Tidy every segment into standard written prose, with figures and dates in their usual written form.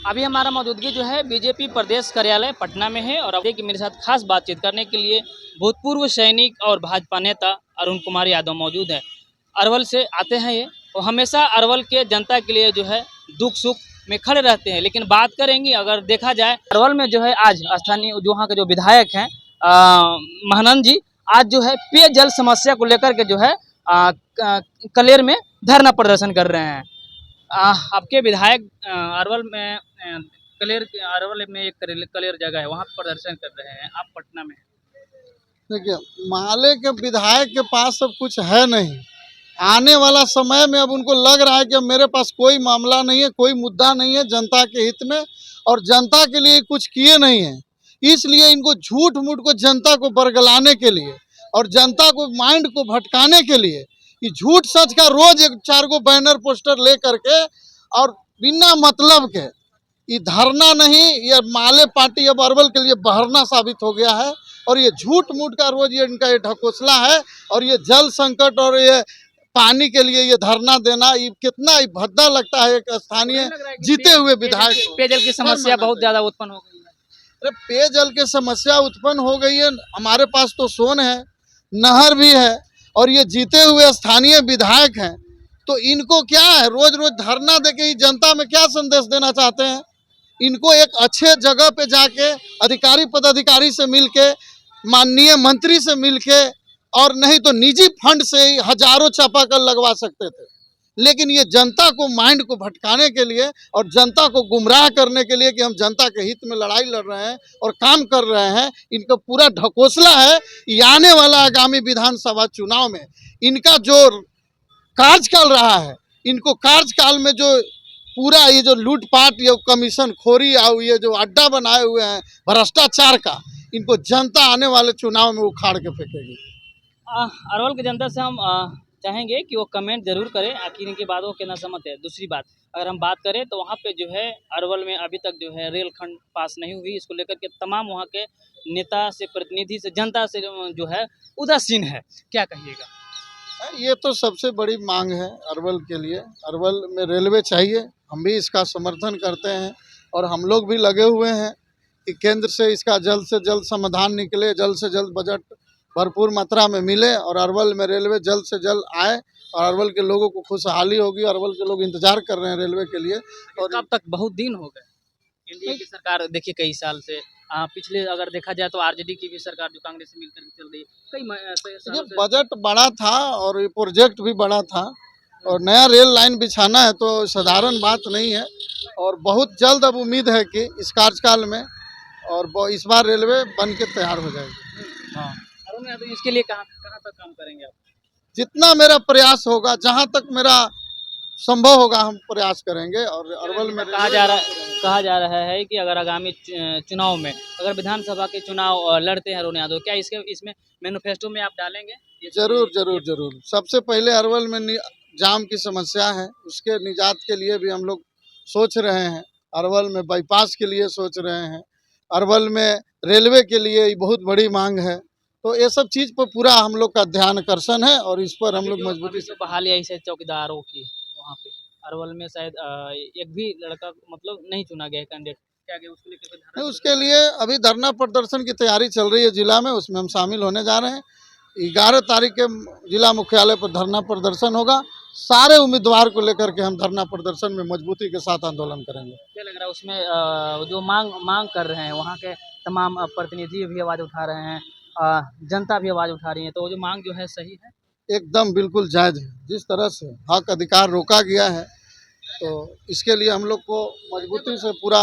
अभी हमारा मौजूदगी जो है बीजेपी प्रदेश कार्यालय पटना में है और अब देखिए मेरे साथ खास बातचीत करने के लिए भूतपूर्व सैनिक और भाजपा नेता अरुण कुमार यादव मौजूद है। अरवल से आते हैं ये और हमेशा अरवल के जनता के लिए जो है दुख सुख में खड़े रहते हैं। लेकिन बात करेंगे अगर देखा जाए अरवल में जो है आज स्थानीय जो वहाँ के जो विधायक हैं महानंद जी आज जो है पेयजल समस्या को लेकर के जो है कलेर में धरना प्रदर्शन कर रहे हैं। आपके विधायक अरवल में अरवल में एक कलेर जगह है वहाँ प्रदर्शन कर रहे हैं, आप पटना में। देखिए, माले के विधायक के पास अब कुछ है नहीं। आने वाला समय में अब उनको लग रहा है कि अब मेरे पास कोई मामला नहीं है, कोई मुद्दा नहीं है जनता के हित में और जनता के लिए कुछ किए नहीं है। इसलिए इनको झूठ मूठ को जनता को बरगलाने के लिए और जनता को माइंड को भटकाने के लिए कि झूठ सच का रोज एक चार गो बैनर पोस्टर ले करके और बिना मतलब के ये धरना नहीं, ये माले पार्टी अब अरवल के लिए बहरना साबित हो गया है और ये झूठ मूठ का रोज ये इनका ये ढकोसला है। और ये जल संकट और ये पानी के लिए ये धरना देना ये कितना भद्दा लगता है एक स्थानीय जीते हुए विधायक को। पेयजल की समस्या बहुत ज्यादा उत्पन्न हो गई है। अरे पेयजल की समस्या उत्पन्न हो गई है, हमारे पास तो सोन है, नहर भी है और ये जीते हुए स्थानीय विधायक हैं, तो इनको क्या है रोज रोज धरना देके जनता में क्या संदेश देना चाहते हैं। इनको एक अच्छे जगह पे जाके अधिकारी पदाधिकारी से मिलके माननीय मंत्री से मिलके और नहीं तो निजी फंड से ही हजारों चापाकल लगवा सकते थे, लेकिन ये जनता को माइंड को भटकाने के लिए और जनता को गुमराह करने के लिए कि हम जनता के हित में लड़ाई लड़ रहे हैं और काम कर रहे हैं, इनका पूरा ढकोसला है। ये आने वाला आगामी विधानसभा चुनाव में इनका जो कार्यकाल रहा है, इनको कार्यकाल में जो पूरा ये जो लूटपाट ये कमीशन खोरी और ये जो अड्डा बनाए हुए हैं भ्रष्टाचार का, इनको जनता आने वाले चुनाव में उखाड़ के फेंकेगी। अरवल की जनता से हम चाहेंगे कि वो कमेंट जरूर करें आखिर इनकी बातों के ना सहमत है। दूसरी बात अगर हम बात करें तो वहाँ पे जो है अरवल में अभी तक जो है रेल खंड पास नहीं हुई, इसको लेकर के तमाम वहाँ के नेता से प्रतिनिधि से जनता से जो है उदासीन है, क्या कहिएगा। ये तो सबसे बड़ी मांग है अरवल के लिए। अरवल में रेलवे चाहिए, हम भी इसका समर्थन करते हैं और हम लोग भी लगे हुए हैं कि केंद्र से इसका जल्द से जल्द समाधान निकले, जल्द से जल्द बजट भरपूर मात्रा में मिले और अरवल में रेलवे जल्द से जल्द आए और अरवल के लोगों को खुशहाली होगी। अरवल के लोग इंतजार कर रहे हैं रेलवे के लिए। और कब तक बहुत दिन हो गए एनडीए की सरकार देखिए कई साल से पिछले अगर देखा जाए तो आरजेडी की भी सरकार जो कांग्रेस से मिलकर चल रही ये बजट बड़ा था और ये प्रोजेक्ट भी बड़ा था और नया रेल लाइन बिछाना है तो साधारण बात नहीं है और बहुत जल्द अब उम्मीद है कि इस कार्यकाल में और इस बार रेलवे बन के तैयार हो जाएगी। हाँ, तो इसके लिए कहाँ तक काम करेंगे आप। जितना मेरा प्रयास होगा, जहाँ तक मेरा संभव होगा हम प्रयास करेंगे। और अरवल में कहा जा रहा है कि अगर आगामी चुनाव में अगर विधानसभा के चुनाव लड़ते हैं अरुण यादव, क्या इसमें मैनिफेस्टो में आप डालेंगे। जरूर जरूर जरूर। सबसे पहले अरवल में जाम की समस्या है, उसके निजात के लिए भी हम लोग सोच रहे हैं। अरवल में बाईपास के लिए सोच रहे हैं, अरवल में रेलवे के लिए बहुत बड़ी मांग है, तो ये सब चीज़ पर पूरा हम लोग का ध्यान आकर्षण है और इस पर हम लोग मजबूती से बहाली ऐसे चौकीदारों की वहाँ पे अरवल में शायद एक भी लड़का मतलब नहीं चुना गया है कैंडिडेट, क्या उसके लिए अभी धरना प्रदर्शन की तैयारी चल रही है जिला में, उसमें हम शामिल होने जा रहे हैं। 11 तारीख के जिला मुख्यालय पर धरना प्रदर्शन होगा। सारे उम्मीदवार को लेकर के हम धरना प्रदर्शन में मजबूती के साथ आंदोलन करेंगे। क्या लग रहा है उसमें जो मांग कर रहे हैं वहाँ के तमाम प्रतिनिधि भी आवाज़ उठा रहे हैं, जनता भी आवाज़ उठा रही है, तो वो जो मांग जो है सही है, एकदम बिल्कुल जायज़ है। जिस तरह से हक अधिकार रोका गया है तो इसके लिए हम लोग को मजबूती से पूरा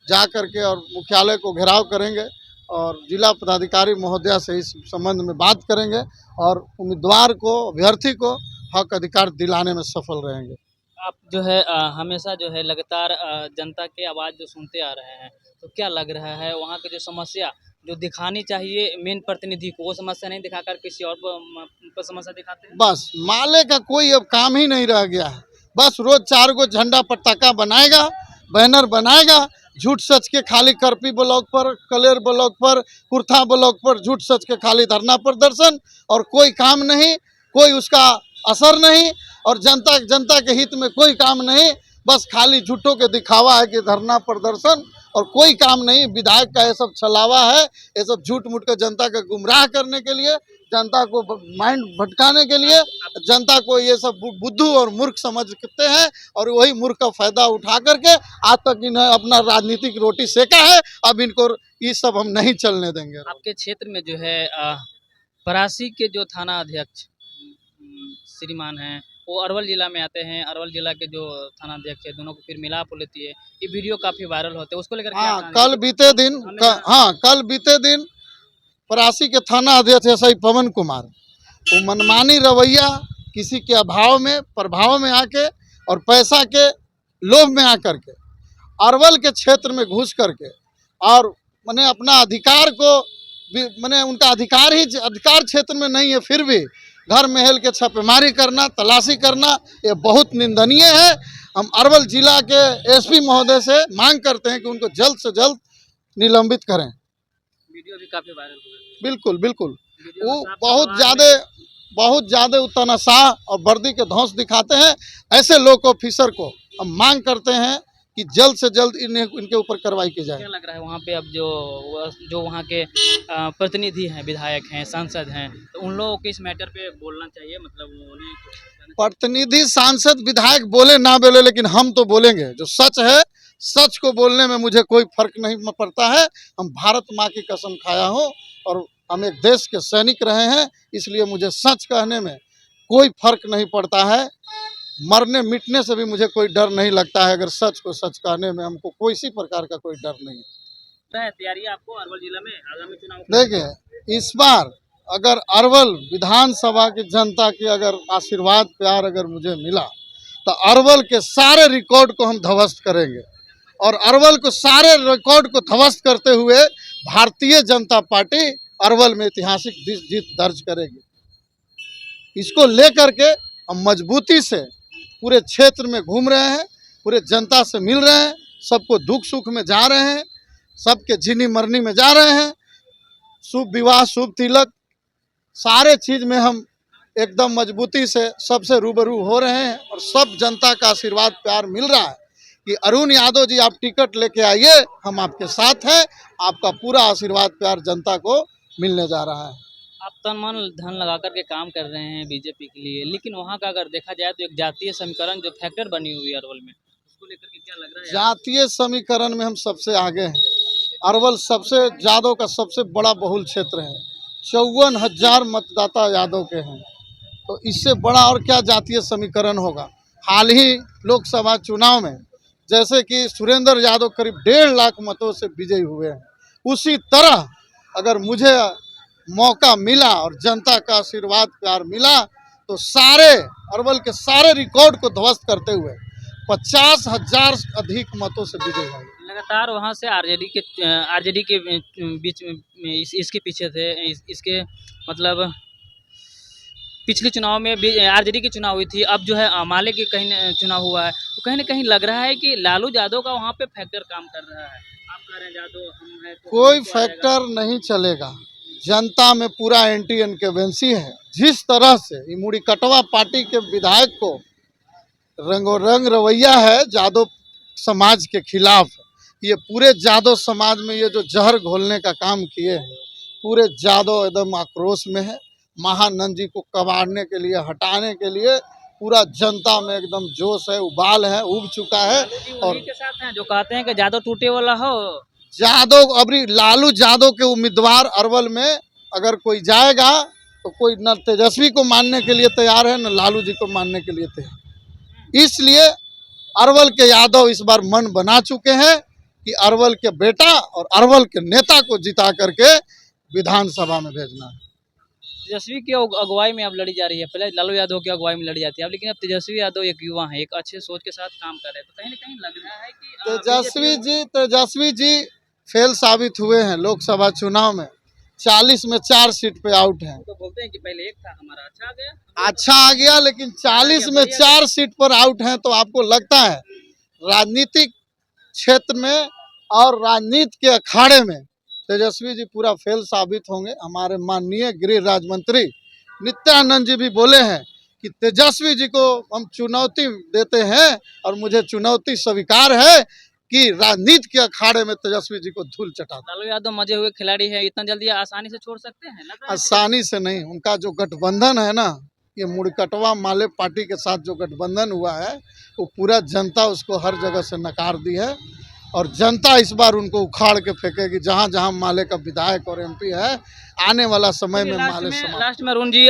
जा करके और मुख्यालय को घेराव करेंगे और जिला पदाधिकारी महोदया से इस संबंध में बात करेंगे और उम्मीदवार को अभ्यर्थी को हक अधिकार दिलाने में सफल रहेंगे। आप जो है हमेशा जो है लगातार जनता के आवाज़ जो सुनते आ रहे हैं, तो क्या लग रहा है वहाँ की जो समस्या जो दिखानी चाहिए मेन प्रतिनिधि को, वो समस्या नहीं दिखाकर किसी और पर समस्या दिखाते हैं। बस माले का कोई अब काम ही नहीं रह गया है। बस रोज 4 गो झंडा पताका बनाएगा, बैनर बनाएगा, झूठ सच के खाली करपी ब्लॉक पर, कलेर ब्लॉक पर, कुर्था ब्लॉक पर झूठ सच के खाली धरना प्रदर्शन और कोई काम नहीं, कोई उसका असर नहीं और जनता के हित में कोई काम नहीं। बस खाली झूठों के दिखावा है कि धरना प्रदर्शन और कोई काम नहीं। विधायक का ये सब छलावा है, ये सब झूठ मूठ का जनता का गुमराह करने के लिए, जनता को माइंड भटकाने के लिए, जनता को ये सब बुद्धू और मूर्ख समझते हैं और वही मूर्ख का फायदा उठा करके आज तक इन्हें अपना राजनीतिक रोटी सेका है। अब इनको ये सब हम नहीं चलने देंगे। आपके क्षेत्र में जो है परासी के जो थाना अध्यक्ष श्रीमान हैं वो अरवल जिला में आते हैं, अरवल जिला के जो थाना अध्यक्ष है दोनों को फिर मिलाप लेती है, ये वीडियो काफी वायरल होते हैं, उसको लेकर क्या हाँ, कहानी? कल बीते दिन परासी के थाना अध्यक्ष एसआई पवन कुमार वो मनमानी रवैया किसी के अभाव में प्रभाव में आके और पैसा के लोभ में आकर के अरवल के क्षेत्र में घुस करके और मैंने अपना अधिकार को मैंने उनका अधिकार क्षेत्र में नहीं है, फिर भी घर महल के छापेमारी करना, तलाशी करना ये बहुत निंदनीय है। हम अरवल जिला के एसपी महोदय से मांग करते हैं कि उनको जल्द से जल्द निलंबित करें। वीडियो भी काफी वायरल हुआ। बिल्कुल बिल्कुल, वो साफ बहुत ज़्यादा तनाशाह और वर्दी के धौंस दिखाते हैं। ऐसे लोग ऑफिसर को हम मांग करते हैं कि जल्द से जल्द इनके ऊपर कार्रवाई की जाए। क्या लग रहा है वहाँ पे अब जो वहाँ के प्रतिनिधि हैं, विधायक हैं, सांसद हैं, तो उन लोगों को इस मैटर पे बोलना चाहिए, मतलब उन्हें प्रतिनिधि सांसद विधायक बोले ना बोले लेकिन हम तो बोलेंगे। जो सच है, सच को बोलने में मुझे कोई फर्क नहीं पड़ता है। हम भारत माँ की कसम खाया हूँ और हम एक देश के सैनिक रहे हैं, इसलिए मुझे सच कहने में कोई फर्क नहीं पड़ता है। मरने मिटने से भी मुझे कोई डर नहीं लगता है। अगर सच को सच कहने में हमको कोई सी प्रकार का कोई डर नहीं है। तैयारी आपको अरवल जिला में आगामी चुनाव? देखिए, इस बार अगर अरवल विधानसभा की जनता की अगर आशीर्वाद प्यार अगर मुझे मिला तो अरवल के सारे रिकॉर्ड को हम ध्वस्त करेंगे और अरवल को सारे रिकॉर्ड को ध्वस्त करते हुए भारतीय जनता पार्टी अरवल में ऐतिहासिक जीत दर्ज करेगी। इसको लेकर के हम मजबूती से पूरे क्षेत्र में घूम रहे हैं, पूरे जनता से मिल रहे हैं, सबको दुख सुख में जा रहे हैं, सबके झिनी मरनी में जा रहे हैं, शुभ विवाह शुभ तिलक सारे चीज़ में हम एकदम मजबूती से सबसे रूबरू हो रहे हैं और सब जनता का आशीर्वाद प्यार मिल रहा है कि अरुण यादव जी आप टिकट लेके आइए, हम आपके साथ हैं, आपका पूरा आशीर्वाद प्यार जनता को मिलने जा रहा है। आप तन मन धन लगा करके काम कर रहे हैं बीजेपी के लिए, लेकिन वहाँ का अगर देखा जाए तो एक जातीय समीकरण जो फैक्टर बनी हुई है अरवल में, उसको लेकर के क्या लग रहा है? जातीय समीकरण में हम सबसे आगे हैं। अरवल सबसे यादव का सबसे बड़ा बहुल क्षेत्र है, 54,000 मतदाता यादव के हैं, तो इससे बड़ा और क्या जातीय समीकरण होगा। हाल ही लोकसभा चुनाव में जैसे कि सुरेंद्र यादव करीब 1.5 लाख मतों से विजयी हुए हैं, उसी तरह अगर मुझे मौका मिला और जनता का आशीर्वाद प्यार मिला तो सारे अरवल के सारे रिकॉर्ड को ध्वस्त करते हुए 50,000 अधिक मतों से विजयी होंगे। लगातार वहाँ से आरजेडी के बीच में इसके पीछे थे, इसके मतलब पिछले चुनाव में भी आरजेडी की चुनाव हुई थी, अब जो है माले के कहीं चुनाव हुआ है, तो कहीं ना कहीं लग रहा है कि लालू यादव का वहाँ पे फैक्टर काम कर रहा है। आप कह रहे हैं यादव हम हैं तो कोई फैक्टर नहीं चलेगा, जनता में पूरा एंटी इनकम्बेंसी है। जिस तरह से ये मुड़ी कटवा पार्टी के विधायक को रंगोरंग रवैया है यादव समाज के खिलाफ, ये पूरे यादव समाज में ये जो जहर घोलने का काम किए हैं, पूरे यादव एकदम आक्रोश में है। महानंद जी को कबाड़ने के लिए, हटाने के लिए पूरा जनता में एकदम जोश है, उबाल है, उब चुका है। और के साथ हैं जो कहते हैं कि यादव टूटे वाला हो, यादव अभी लालू यादव के उम्मीदवार अरवल में अगर कोई जाएगा तो कोई न तेजस्वी को मानने के लिए तैयार है न लालू जी को मानने के लिए तैयार। इसलिए अरवल के यादव इस बार मन बना चुके हैं कि अरवल के बेटा और अरवल के नेता को जिता करके विधानसभा में भेजना है। तेजस्वी की अगुवाई में अब लड़ी जा रही है, पहले लालू यादव की अगुवाई में लड़ी जाती है, अब लेकिन अब तेजस्वी यादव एक युवा है, एक अच्छे सोच के साथ काम कर रहे हैं, तो कहीं ना कहीं लग रहा है कि तेजस्वी जी फेल साबित हुए हैं लोकसभा चुनाव में। 40 में 4 सीट पे आउट हैं। तो बोलते हैं कि पहले एक था हमारा अच्छा आ गया लेकिन 40 में 4 सीट पर आउट हैं, तो आपको लगता है राजनीतिक क्षेत्र में और राजनीति के अखाड़े में तेजस्वी जी पूरा फेल साबित होंगे। हमारे माननीय गृह राज्य मंत्री नित्यानंद जी भी बोले हैं कि तेजस्वी जी को हम चुनौती देते हैं और मुझे चुनौती स्वीकार है कि राजनीति के अखाड़े में तेजस्वी जी को धूल चटा दें। लालू यादव मजे हुए खिलाड़ी है, इतना जल्दी आसानी से छोड़ सकते हैं? लग रहा है आसानी से नहीं, उनका जो गठबंधन है ना, ये मुड़कटवा माले पार्टी के साथ जो गठबंधन हुआ है वो पूरा जनता उसको हर जगह से नकार दी है और जनता इस बार उनको उखाड़ के फेंकेगी। जहां जहां माले का विधायक और एमपी है, आने वाला समय में माले समाप्त। लास्ट में अरुण जी,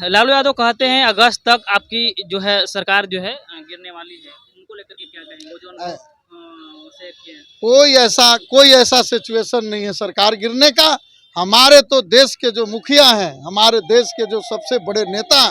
लालू यादव कहते हैं अगस्त तक आपकी जो है सरकार जो है गिरने वाली है, उनको लेकर के क्या कहेंगे? वो जो उनको, सेफ किए हैं। कोई ऐसा सिचुएशन नहीं है सरकार गिरने का। हमारे तो देश के जो मुखिया हैं, हमारे देश के जो सबसे बड़े नेता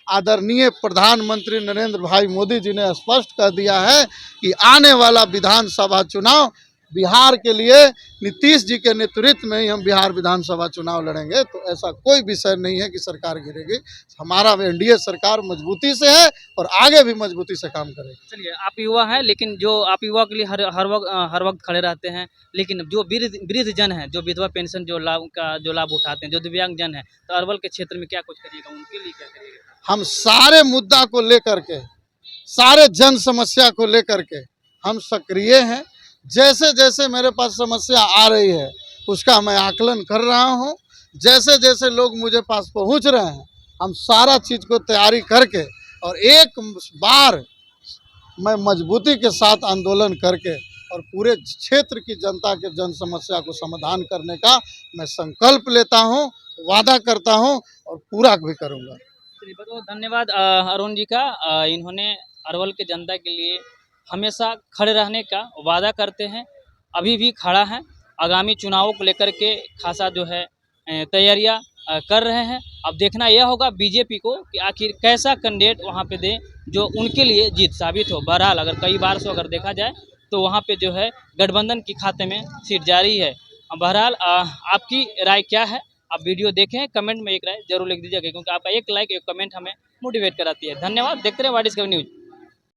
आदरणीय प्रधानमंत्री नरेंद्र भाई मोदी जी ने स्पष्ट कर दिया है कि आने वाला विधानसभा चुनाव बिहार के लिए नीतीश जी के नेतृत्व में ही हम बिहार विधानसभा चुनाव लड़ेंगे। तो ऐसा कोई विषय नहीं है कि सरकार गिरेगी। हमारा एनडीए सरकार मजबूती से है और आगे भी मजबूती से काम करेगी। चलिए, आप युवा हैं, लेकिन जो आप युवा के लिए हर वक्त खड़े रहते हैं, लेकिन जो वृद्ध जन है, जो विधवा पेंशन जो लाभ उठाते हैं, जो दिव्यांग जन है, तो अरवल के क्षेत्र में क्या कुछ करिएगा उनके लिए? क्या करिएगा? हम सारे मुद्दा को लेकर के, सारे जन समस्या को लेकर के हम सक्रिय हैं। जैसे जैसे मेरे पास समस्या आ रही है उसका मैं आकलन कर रहा हूँ। जैसे जैसे लोग मुझे पास पहुँच रहे हैं, हम सारा चीज़ को तैयारी करके और एक बार मैं मजबूती के साथ आंदोलन करके और पूरे क्षेत्र की जनता के जन समस्या को समाधान करने का मैं संकल्प लेता हूँ, वादा करता हूँ और पूरा भी करूँगा। चलिए, बहुत बहुत धन्यवाद अरुण जी का। इन्होंने अरवल के जनता के लिए हमेशा खड़े रहने का वादा करते हैं, अभी भी खड़ा है। आगामी चुनावों को लेकर के खासा जो है तैयारियां कर रहे हैं। अब देखना यह होगा बीजेपी को कि आखिर कैसा कैंडिडेट वहां पे दे जो उनके लिए जीत साबित हो। बहरहाल अगर कई बार से अगर देखा जाए तो वहां पे जो है गठबंधन के खाते में सीट जारी है। बहरहाल आपकी राय क्या है? आप वीडियो देखें, कमेंट में एक राय जरूर लिख दीजिएगा, क्योंकि आपका एक लाइक एक कमेंट हमें मोटिवेट कराती है। धन्यवाद। देखते रहे वाइड स्क्वायर न्यूज।